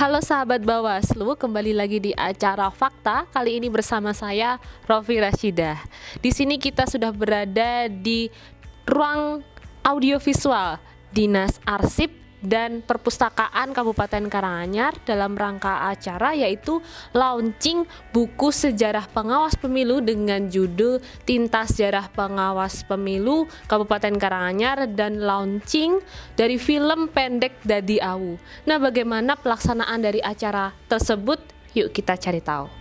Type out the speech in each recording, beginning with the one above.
Halo sahabat Bawaslu, kembali lagi di acara Fakta. Kali ini bersama saya Rofi Rashidah. Di sini kita sudah berada di ruang audiovisual Dinas Arsip dan Perpustakaan Kabupaten Karanganyar dalam rangka acara yaitu launching buku sejarah pengawas pemilu dengan judul Tinta Sejarah Pengawas Pemilu Kabupaten Karanganyar dan launching dari film pendek Dadi Awu. Nah, bagaimana pelaksanaan dari acara tersebut? Yuk kita cari tahu.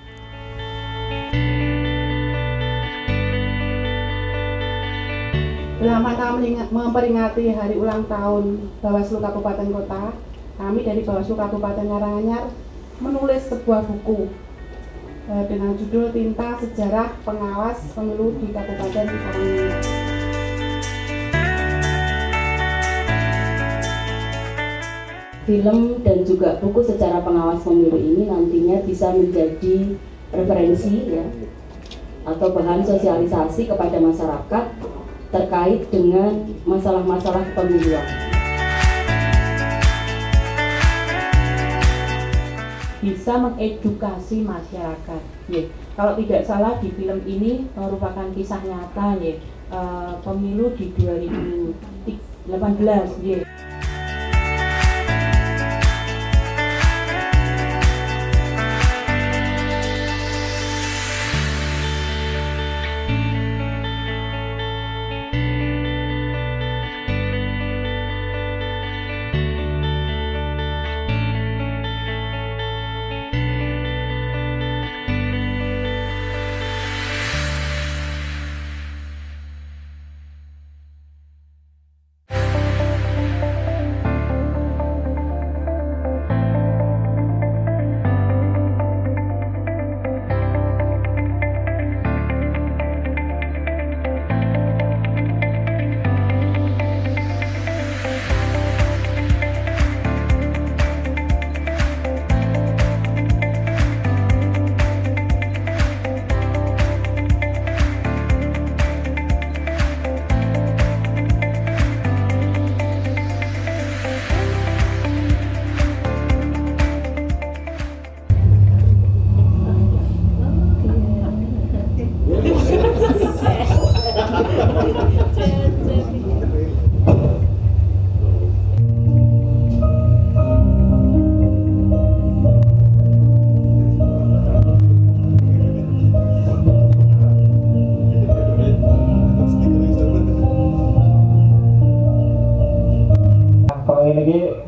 Dalam rangka memperingati hari ulang tahun Bawaslu Kabupaten Kota, kami dari Bawaslu Kabupaten Karanganyar menulis sebuah buku dengan judul Tinta Sejarah Pengawas Pemilu di Kabupaten Karanganyar. Film dan juga buku sejarah pengawas pemilu ini nantinya bisa menjadi referensi ya, atau bahan sosialisasi kepada masyarakat terkait dengan masalah-masalah pemiluan. Bisa mengedukasi masyarakat. Ya, kalau tidak salah di film ini merupakan kisah nyata ya, pemilu di 2018 ya.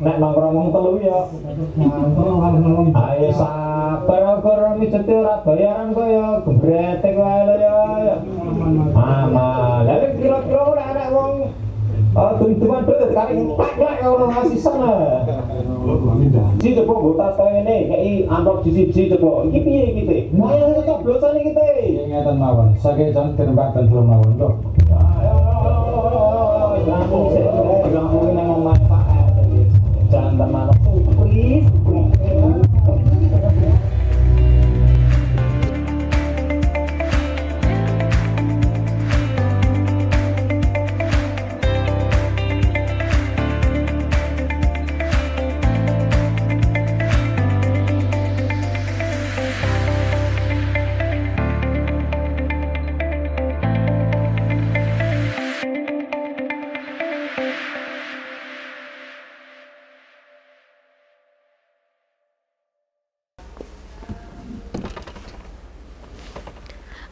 Nek nongkrong wong telu ya. Ayo sabar karo mijete ora bayaran kok ya gembretek wae lho ya. Aman. Lah kira-kira ora ana wong tuntutan betul kali empat lah ono asisan lah. Ji coba nggo tas kaya ngene, kei amplop siji coba. Iki piye iki teh? Ayo coblosan iki teh. Ngeten mawon. Saking jan dirembakan dulu mawon kok. Ayo. Langsung sik. Langsung nang manfaat. Jangan terlalu please.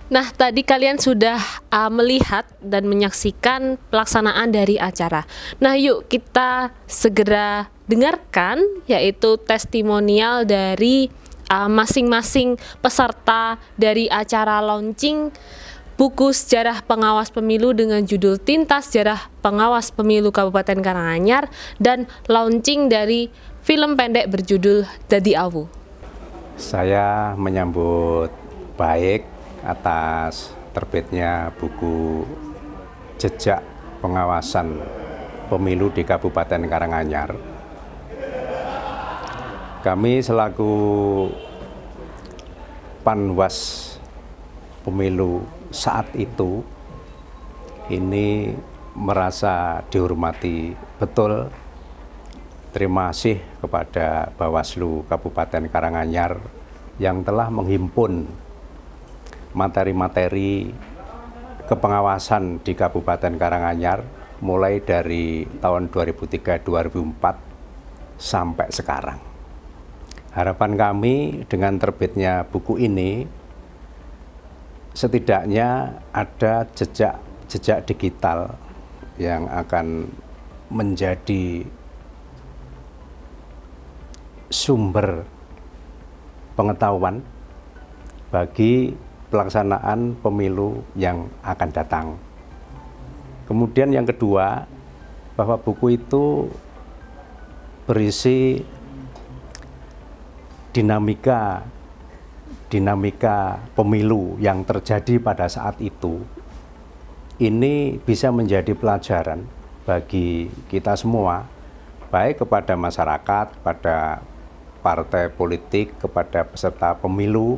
Nah, tadi kalian sudah melihat dan menyaksikan pelaksanaan dari acara. Nah, yuk kita segera dengarkan yaitu testimonial dari masing-masing peserta dari acara launching buku sejarah pengawas pemilu dengan judul Tinta Sejarah Pengawas Pemilu Kabupaten Karanganyar dan launching dari film pendek berjudul Dadi Awu. Saya menyambut baik atas terbitnya buku Jejak Pengawasan Pemilu di Kabupaten Karanganyar. Kami selaku Panwas Pemilu saat itu ini merasa dihormati betul terima kasih kepada Bawaslu Kabupaten Karanganyar yang telah menghimpun materi-materi kepengawasan di Kabupaten Karanganyar mulai dari tahun 2003-2004 sampai sekarang. Harapan kami dengan terbitnya buku ini setidaknya ada jejak digital yang akan menjadi sumber pengetahuan bagi pelaksanaan pemilu yang akan datang. Kemudian yang kedua, bahwa buku itu berisi dinamika pemilu yang terjadi pada saat itu. Ini bisa menjadi pelajaran bagi kita semua, baik kepada masyarakat, kepada partai politik, kepada peserta pemilu,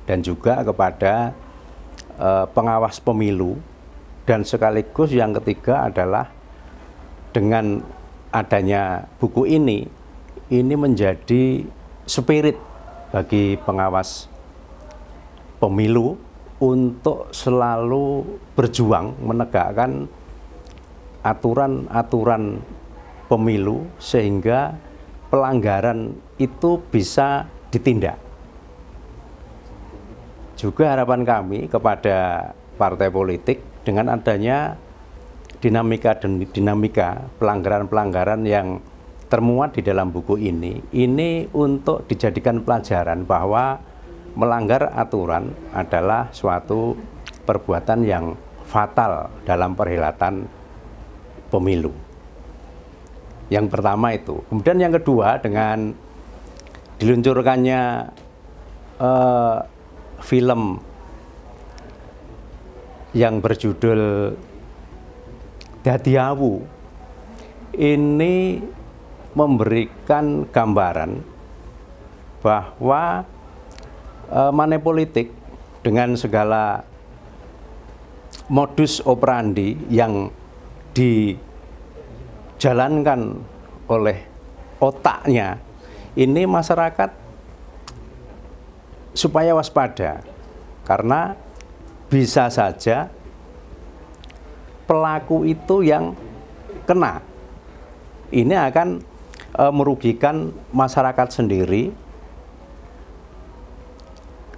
dan juga kepada pengawas pemilu. Dan sekaligus yang ketiga adalah dengan adanya buku ini menjadi spirit bagi pengawas pemilu untuk selalu berjuang menegakkan aturan-aturan pemilu sehingga pelanggaran itu bisa ditindak. Juga harapan kami kepada partai politik dengan adanya dinamika pelanggaran-pelanggaran yang termuat di dalam buku ini untuk dijadikan pelajaran bahwa melanggar aturan adalah suatu perbuatan yang fatal dalam perhelatan pemilu. Yang pertama itu. Kemudian yang kedua, dengan diluncurkannya film yang berjudul Dadi Awu, ini memberikan gambaran bahwa money politik dengan segala modus operandi yang dijalankan oleh otaknya, ini masyarakat supaya waspada, karena bisa saja pelaku itu yang kena. Ini akan merugikan masyarakat sendiri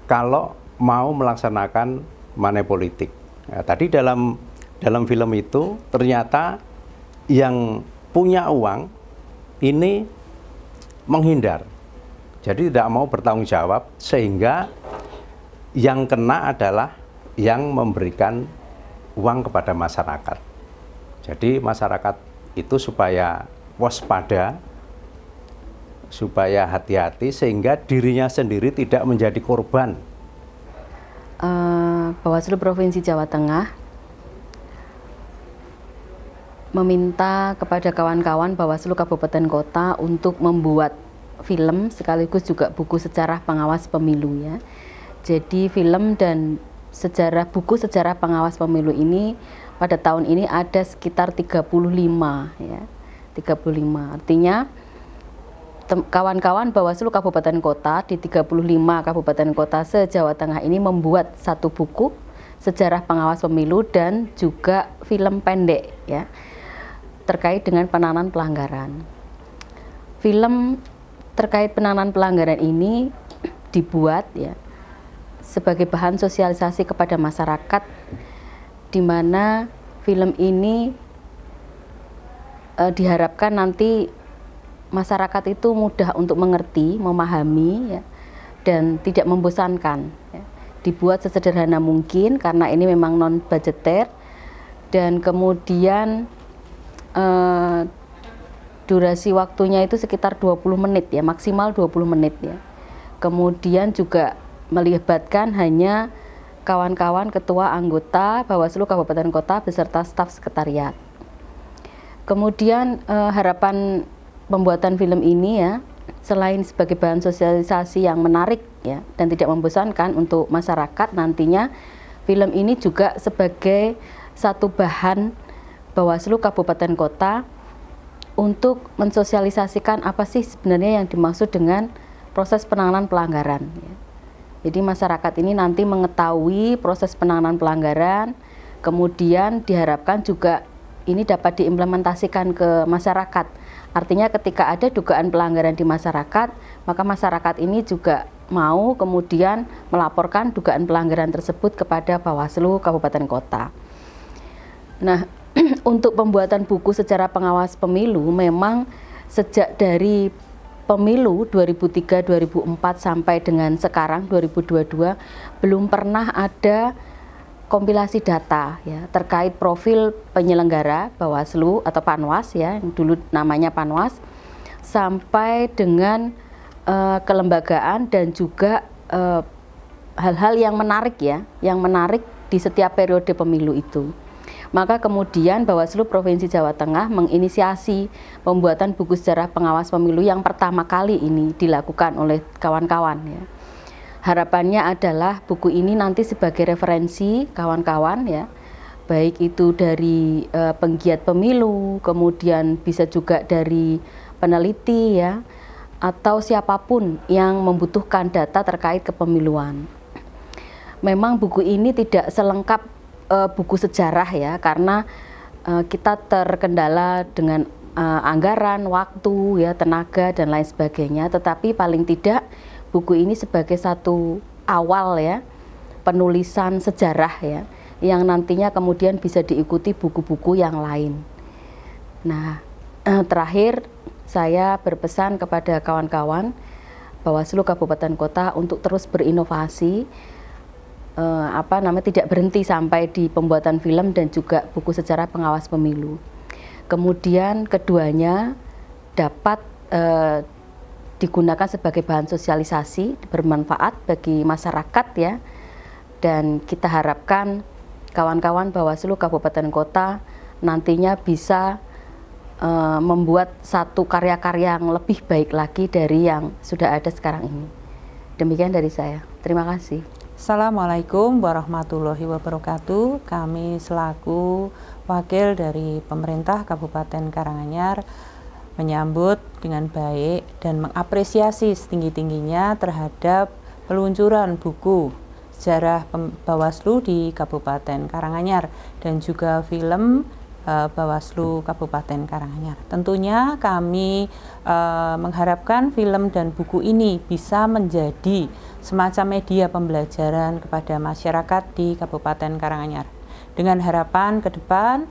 kalau mau melaksanakan money politik. Nah, tadi dalam film itu ternyata yang punya uang ini menghindar, jadi tidak mau bertanggung jawab, sehingga yang kena adalah yang memberikan uang kepada masyarakat. Jadi masyarakat itu supaya waspada, supaya hati-hati, sehingga dirinya sendiri tidak menjadi korban. Bawaslu Provinsi Jawa Tengah meminta kepada kawan-kawan Bawaslu Kabupaten Kota untuk membuat film sekaligus juga buku sejarah pengawas pemilu ya. Jadi film dan buku sejarah pengawas pemilu ini pada tahun ini ada sekitar 35 ya. 35. Artinya kawan-kawan Bawaslu Kabupaten Kota di 35 kabupaten kota se-Jawa Tengah ini membuat satu buku sejarah pengawas pemilu dan juga film pendek ya terkait dengan penanganan pelanggaran. Film terkait penanganan pelanggaran ini dibuat ya sebagai bahan sosialisasi kepada masyarakat, di mana film ini diharapkan nanti masyarakat itu mudah untuk mengerti, memahami ya, dan tidak membosankan ya. Dibuat sesederhana mungkin karena ini memang non budgeter, dan kemudian durasi waktunya itu sekitar 20 menit ya, maksimal 20 menit ya. Kemudian juga melibatkan hanya kawan-kawan ketua anggota Bawaslu Kabupaten Kota beserta staf sekretariat. Kemudian harapan pembuatan film ini ya, selain sebagai bahan sosialisasi yang menarik ya dan tidak membosankan untuk masyarakat, nantinya film ini juga sebagai satu bahan Bawaslu Kabupaten Kota untuk mensosialisasikan apa sih sebenarnya yang dimaksud dengan proses penanganan pelanggaran. Jadi masyarakat ini nanti mengetahui proses penanganan pelanggaran, kemudian diharapkan juga ini dapat diimplementasikan ke masyarakat. Artinya ketika ada dugaan pelanggaran di masyarakat, maka masyarakat ini juga mau kemudian melaporkan dugaan pelanggaran tersebut kepada Bawaslu Kabupaten Kota. Nah, untuk pembuatan buku sejarah pengawas pemilu memang sejak dari pemilu 2003-2004 sampai dengan sekarang 2022 belum pernah ada kompilasi data ya terkait profil penyelenggara Bawaslu atau Panwas ya, yang dulu namanya Panwas, sampai dengan kelembagaan dan juga hal-hal yang menarik ya, yang menarik di setiap periode pemilu itu. Maka kemudian Bawaslu Provinsi Jawa Tengah menginisiasi pembuatan buku sejarah pengawas pemilu yang pertama kali ini dilakukan oleh kawan-kawan ya. Harapannya adalah buku ini nanti sebagai referensi kawan-kawan ya, baik itu dari penggiat pemilu, kemudian bisa juga dari peneliti ya, atau siapapun yang membutuhkan data terkait kepemiluan. Memang buku ini tidak selengkap buku sejarah ya, karena kita terkendala dengan anggaran, waktu, ya, tenaga dan lain sebagainya. Tetapi paling tidak buku ini sebagai satu awal ya penulisan sejarah ya, yang nantinya kemudian bisa diikuti buku-buku yang lain. Nah, terakhir saya berpesan kepada kawan-kawan Bawaslu Kabupaten Kota untuk terus berinovasi. Tidak berhenti sampai di pembuatan film dan juga buku sejarah pengawas pemilu. Kemudian keduanya dapat digunakan sebagai bahan sosialisasi, bermanfaat bagi masyarakat ya. Dan kita harapkan kawan-kawan Bawaslu Kabupaten Kota nantinya bisa membuat satu karya-karya yang lebih baik lagi dari yang sudah ada sekarang ini. Demikian dari saya. Terima kasih. Assalamualaikum warahmatullahi wabarakatuh. Kami selaku wakil dari pemerintah Kabupaten Karanganyar menyambut dengan baik dan mengapresiasi setinggi-tingginya terhadap peluncuran buku sejarah Bawaslu di Kabupaten Karanganyar dan juga film Bawaslu Kabupaten Karanganyar. Tentunya kami mengharapkan film dan buku ini bisa menjadi semacam media pembelajaran kepada masyarakat di Kabupaten Karanganyar, dengan harapan ke depan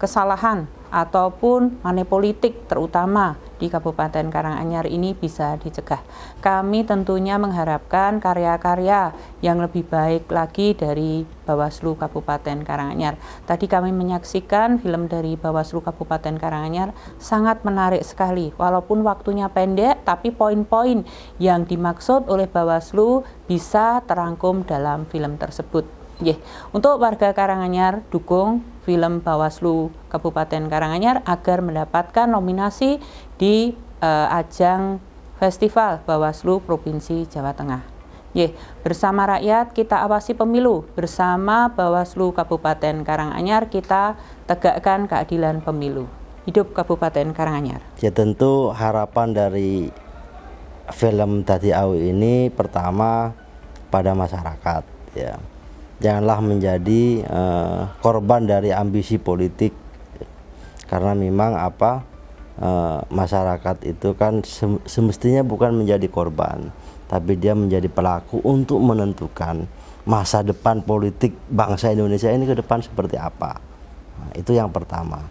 kesalahan ataupun money politik terutama di Kabupaten Karanganyar ini bisa dicegah. Kami tentunya mengharapkan karya-karya yang lebih baik lagi dari Bawaslu Kabupaten Karanganyar. Tadi kami menyaksikan film dari Bawaslu Kabupaten Karanganyar, sangat menarik sekali. Walaupun waktunya pendek, tapi poin-poin yang dimaksud oleh Bawaslu bisa terangkum dalam film tersebut. Untuk warga Karanganyar, dukung film Bawaslu Kabupaten Karanganyar agar mendapatkan nominasi di ajang Festival Bawaslu Provinsi Jawa Tengah. Bersama rakyat kita awasi pemilu, bersama Bawaslu Kabupaten Karanganyar kita tegakkan keadilan pemilu. Hidup Kabupaten Karanganyar. Ya, tentu harapan dari film Dadi Awi ini pertama pada masyarakat ya. Janganlah menjadi korban dari ambisi politik, karena memang masyarakat itu kan semestinya bukan menjadi korban, tapi dia menjadi pelaku untuk menentukan masa depan politik bangsa Indonesia ini ke depan seperti apa. Nah, itu yang pertama.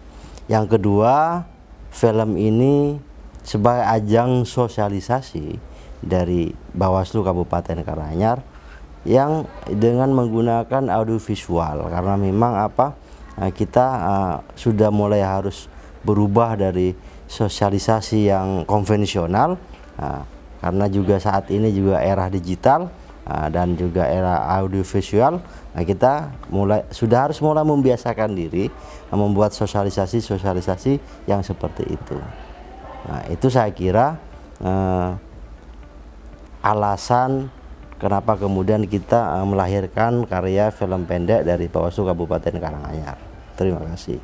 Yang kedua, film ini sebagai ajang sosialisasi dari Bawaslu Kabupaten Karanganyar yang dengan menggunakan audiovisual, karena memang kita sudah mulai harus berubah dari sosialisasi yang konvensional, karena juga saat ini juga era digital dan juga era audiovisual. Kita sudah harus mulai membiasakan diri membuat sosialisasi yang seperti itu. Itu saya kira alasan kenapa kemudian kita melahirkan karya film pendek dari Bawaslu Kabupaten Karanganyar. Terima kasih.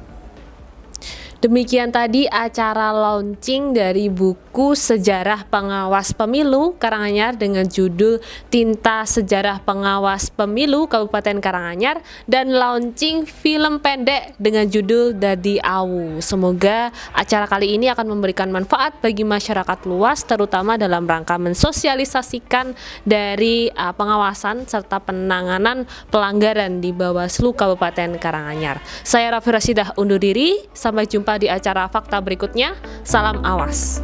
Demikian tadi acara launching dari buku Sejarah Pengawas Pemilu Karanganyar dengan judul Tinta Sejarah Pengawas Pemilu Kabupaten Karanganyar dan launching film pendek dengan judul Dadi Awu. Semoga acara kali ini akan memberikan manfaat bagi masyarakat luas, terutama dalam rangka mensosialisasikan dari pengawasan serta penanganan pelanggaran di Bawaslu Kabupaten Karanganyar. Saya Rafi Rashidah undur diri, sampai jumpa di acara fakta berikutnya. Salam awas.